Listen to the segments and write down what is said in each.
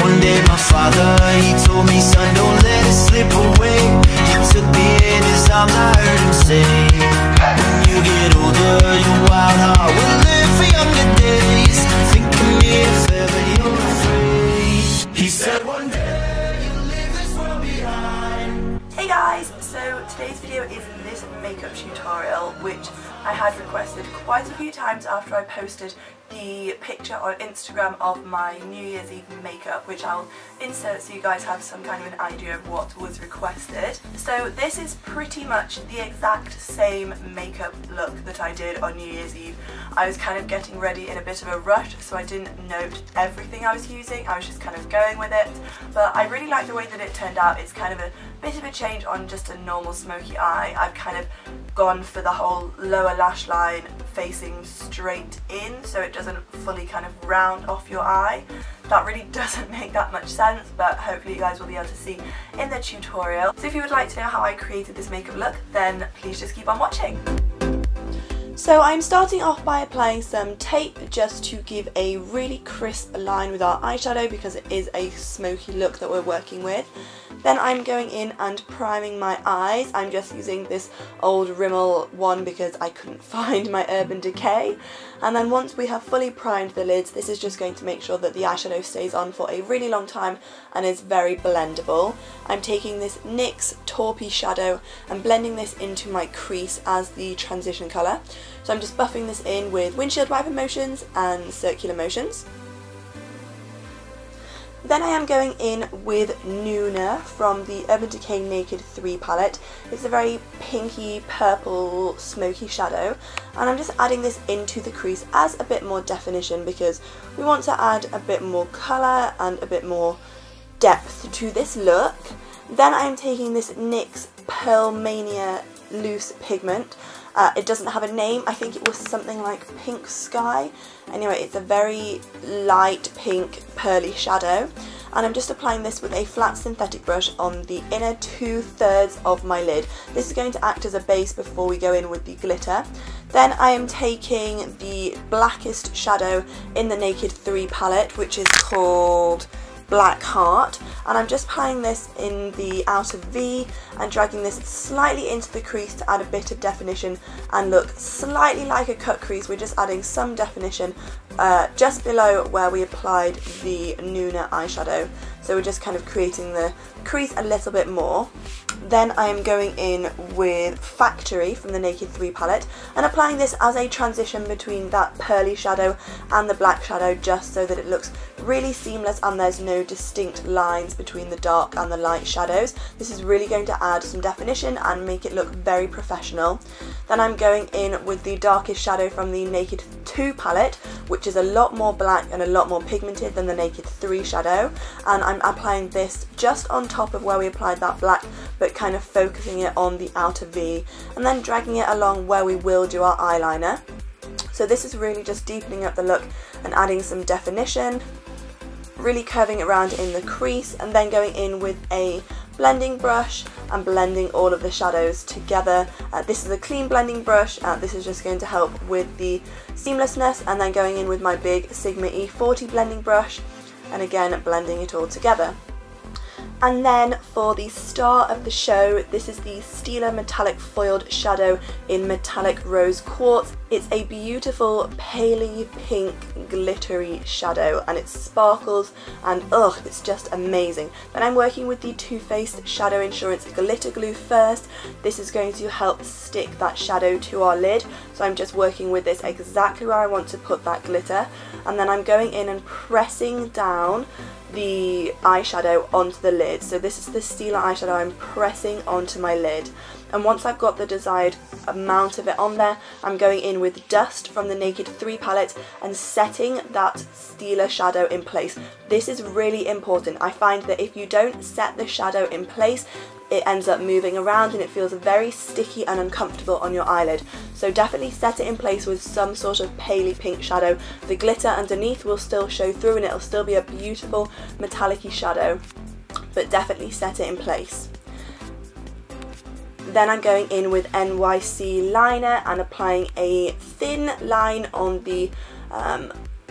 One day my father, he told me, son, don't let it slip away. He took me in his arms, I heard him say, when you get older, your wild heart will live for younger days. Think of me if ever you're afraid. He said one day you'll leave this world behind. Hey guys, so today's video is this makeup tutorial which I had requested quite a few times after I posted the picture on Instagram of my New Year's Eve makeup, which I'll insert so you guys have some kind of an idea of what was requested. So this is pretty much the exact same makeup look that I did on New Year's Eve. I was kind of getting ready in a bit of a rush, so I didn't note everything I was using, I was just kind of going with it. But I really like the way that it turned out. It's kind of a bit of a change on just a normal smoky eye. I've kind of gone for the whole lower lash line facing straight in, so it doesn't fully kind of round off your eye. That really doesn't make that much sense, but hopefully you guys will be able to see in the tutorial. So if you would like to know how I created this makeup look, then please just keep on watching. So I'm starting off by applying some tape just to give a really crisp line with our eyeshadow because it is a smoky look that we're working with. Then I'm going in and priming my eyes. I'm just using this old Rimmel one because I couldn't find my Urban Decay. And then once we have fully primed the lids, this is just going to make sure that the eyeshadow stays on for a really long time and is very blendable. I'm taking this NYX Taupey shadow and blending this into my crease as the transition colour. So I'm just buffing this in with windshield wiper motions and circular motions. Then I am going in with Nuna from the Urban Decay Naked 3 palette. It's a very pinky purple smoky shadow, and I'm just adding this into the crease as a bit more definition because we want to add a bit more colour and a bit more depth to this look. Then I'm taking this NYX Pearl Mania loose pigment. It doesn't have a name, I think it was something like Pink Sky. Anyway, it's a very light pink pearly shadow, and I'm just applying this with a flat synthetic brush on the inner 2/3 of my lid. This is going to act as a base before we go in with the glitter. Then I am taking the blackest shadow in the Naked 3 palette, which is called Black Heart, and I'm just applying this in the outer V and dragging this slightly into the crease to add a bit of definition and look slightly like a cut crease. We're just adding some definition just below where we applied the Nuna eyeshadow, so we're just kind of creating the crease a little bit more. Then I am going in with Factory from the Naked 3 palette and applying this as a transition between that pearly shadow and the black shadow, just so that it looks really seamless and there's no distinct lines between the dark and the light shadows. This is really going to add some definition and make it look very professional. Then I'm going in with the darkest shadow from the Naked 2 palette, which is a lot more black and a lot more pigmented than the Naked 3 shadow, and I'm applying this just on top of where we applied that black, but kind of focusing it on the outer V, and then dragging it along where we will do our eyeliner. So this is really just deepening up the look and adding some definition, really curving it around in the crease, and then going in with a blending brush and blending all of the shadows together. This is a clean blending brush, this is just going to help with the seamlessness, and then going in with my big Sigma E40 blending brush and again blending it all together. And then for the star of the show, this is the Stila Metallic Foiled Shadow in Metallic Rose Quartz. It's a beautiful paley pink glittery shadow and it sparkles and ugh, it's just amazing. Then I'm working with the Too Faced Shadow Insurance Glitter Glue first. This is going to help stick that shadow to our lid, so I'm just working with this exactly where I want to put that glitter, and then I'm going in and pressing down the eyeshadow onto the lid. So this is the Stila eyeshadow I'm pressing onto my lid, and once I've got the desired amount of it on there, I'm going in with Dust from the Naked 3 palette and setting that Stila shadow in place. This is really important. I find that if you don't set the shadow in place, it ends up moving around and it feels very sticky and uncomfortable on your eyelid. So definitely set it in place with some sort of paley pink shadow. The glitter underneath will still show through and it'll still be a beautiful metallic-y shadow, but definitely set it in place. Then I'm going in with NYC liner and applying a thin line on the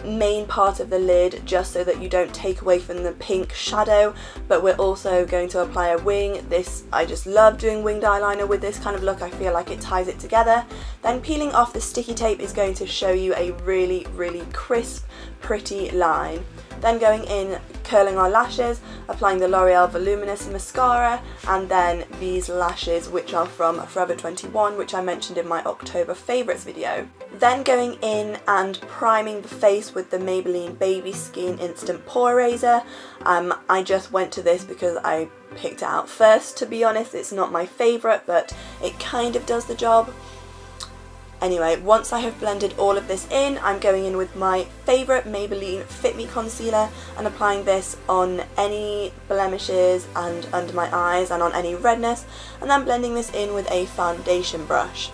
main part of the lid just so that you don't take away from the pink shadow, but we're also going to apply a wing. I just love doing winged eyeliner with this kind of look. I feel like it ties it together. Then peeling off the sticky tape is going to show you a really, really crisp, pretty line. Then going in, curling our lashes, applying the L'Oreal Voluminous Mascara, and then these lashes, which are from Forever 21, which I mentioned in my October favourites video. Then going in and priming the face with the Maybelline Baby Skin Instant Pore Eraser. I just went to this because I picked it out first, to be honest. It's not my favourite, but it kind of does the job. Anyway, once I have blended all of this in, I'm going in with my favourite Maybelline Fit Me Concealer and applying this on any blemishes and under my eyes and on any redness, and then blending this in with a foundation brush.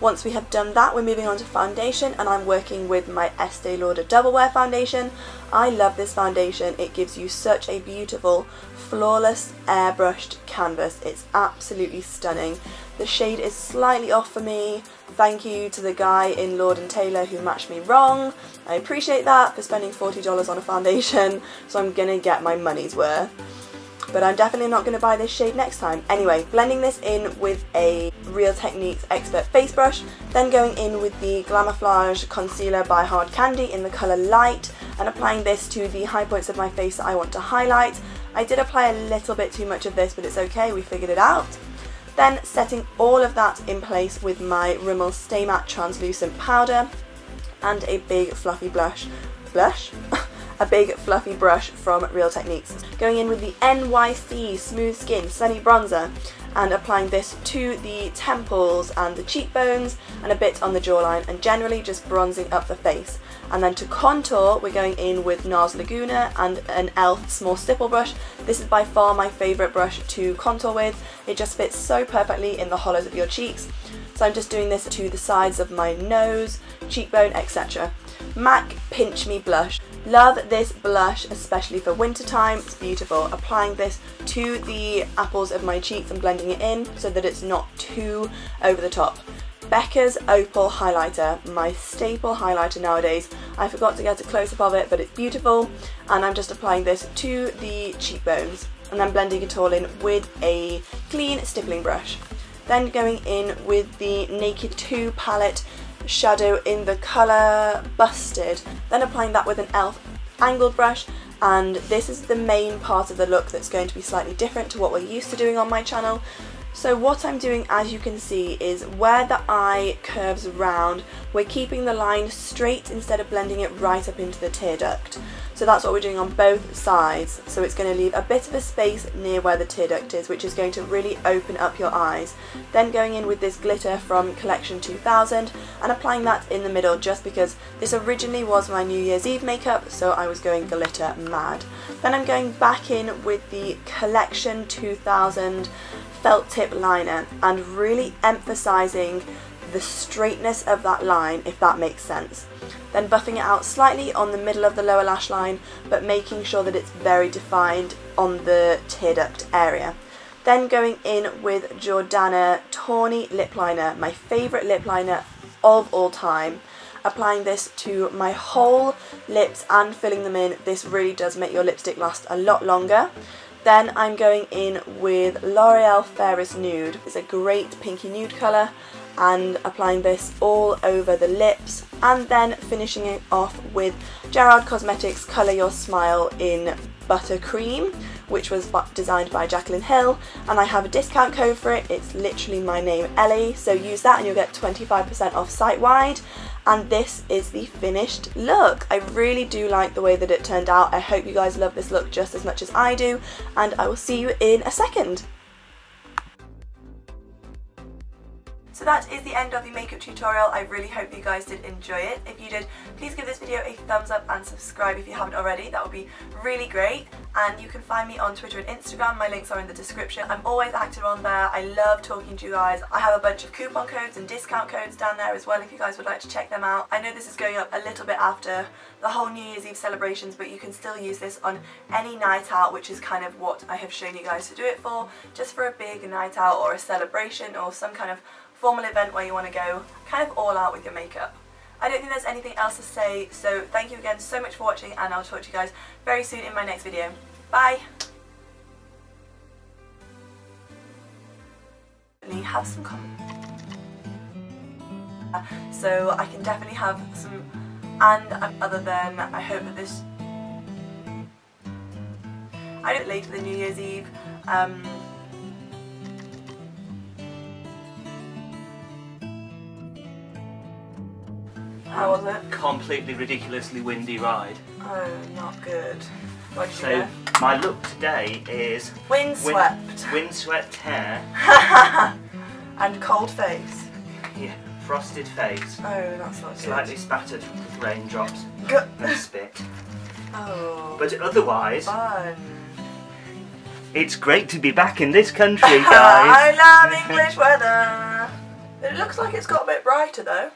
Once we have done that, we're moving on to foundation, and I'm working with my Estee Lauder Double Wear Foundation. I love this foundation. It gives you such a beautiful, flawless, airbrushed canvas. It's absolutely stunning. The shade is slightly off for me. Thank you to the guy in Lord & Taylor who matched me wrong. I appreciate that for spending $40 on a foundation, so I'm gonna get my money's worth. But I'm definitely not going to buy this shade next time. Anyway, blending this in with a Real Techniques Expert Face Brush, then going in with the Glamouflage Concealer by Hard Candy in the colour Light, and applying this to the high points of my face that I want to highlight. I did apply a little bit too much of this, but it's okay, we figured it out. Then setting all of that in place with my Rimmel Stay Matte Translucent Powder and a big fluffy blush? A big fluffy brush from Real Techniques. Going in with the NYC Smooth Skin Sunny Bronzer and applying this to the temples and the cheekbones and a bit on the jawline, and generally just bronzing up the face. And then to contour, we're going in with NARS Laguna and an e.l.f. small stipple brush. This is by far my favourite brush to contour with. It just fits so perfectly in the hollows of your cheeks. So I'm just doing this to the sides of my nose, cheekbone, etc. MAC Pinch Me Blush. Love this blush, especially for winter time. It's beautiful. Applying this to the apples of my cheeks and blending it in so that it's not too over the top. Becca's Opal Highlighter, my staple highlighter nowadays. I forgot to get a close-up of it, but it's beautiful. And I'm just applying this to the cheekbones and then blending it all in with a clean stippling brush. Then going in with the Naked 2 palette, shadow in the colour Busted, then applying that with an e.l.f. angled brush, and this is the main part of the look that's going to be slightly different to what we're used to doing on my channel. So what I'm doing, as you can see, is where the eye curves round, we're keeping the line straight instead of blending it right up into the tear duct. So that's what we're doing on both sides. So it's going to leave a bit of a space near where the tear duct is, which is going to really open up your eyes. Then going in with this glitter from Collection 2000 and applying that in the middle, just because this originally was my New Year's Eve makeup, so I was going glitter mad. Then I'm going back in with the Collection 2000 felt tip liner and really emphasising the straightness of that line, if that makes sense. Then buffing it out slightly on the middle of the lower lash line, but making sure that it's very defined on the tear duct area. Then going in with Jordana Tawny Lip Liner, my favourite lip liner of all time. Applying this to my whole lips and filling them in. This really does make your lipstick last a lot longer. Then I'm going in with L'Oreal Fairest Nude. It's a great pinky nude colour, and applying this all over the lips, and then finishing it off with Gerard Cosmetics Colour Your Smile in Buttercream, which was designed by Jacqueline Hill, and I have a discount code for it. It's literally my name, Ellie, so use that and you'll get 25% off site-wide. And this is the finished look. I really do like the way that it turned out. I hope you guys love this look just as much as I do, and I will see you in a second. So that is the end of the makeup tutorial. I really hope you guys did enjoy it. If you did, please give this video a thumbs up and subscribe if you haven't already. That would be really great. And you can find me on Twitter and Instagram. My links are in the description. I'm always active on there. I love talking to you guys. I have a bunch of coupon codes and discount codes down there as well if you guys would like to check them out. I know this is going up a little bit after the whole New Year's Eve celebrations, but you can still use this on any night out, which is kind of what I have shown you guys to do it for. Just for a big night out or a celebration or some kind of formal event where you want to go kind of all out with your makeup. I don't think there's anything else to say, so thank you again so much for watching, and I'll talk to you guys very soon in my next video. Bye! Have some so I can definitely have some, and other than, I hope that this, I do it later than New Year's Eve. How was it? Completely ridiculously windy ride. Oh, not good. What did you So know? my look today is Windswept. windswept hair. And cold face. Yeah, frosted face. Oh, that's not good. Slightly spattered with raindrops Good. and spit. Oh. But otherwise, Fun. it's great to be back in this country, guys. I love English weather. It looks like it's got a bit brighter though.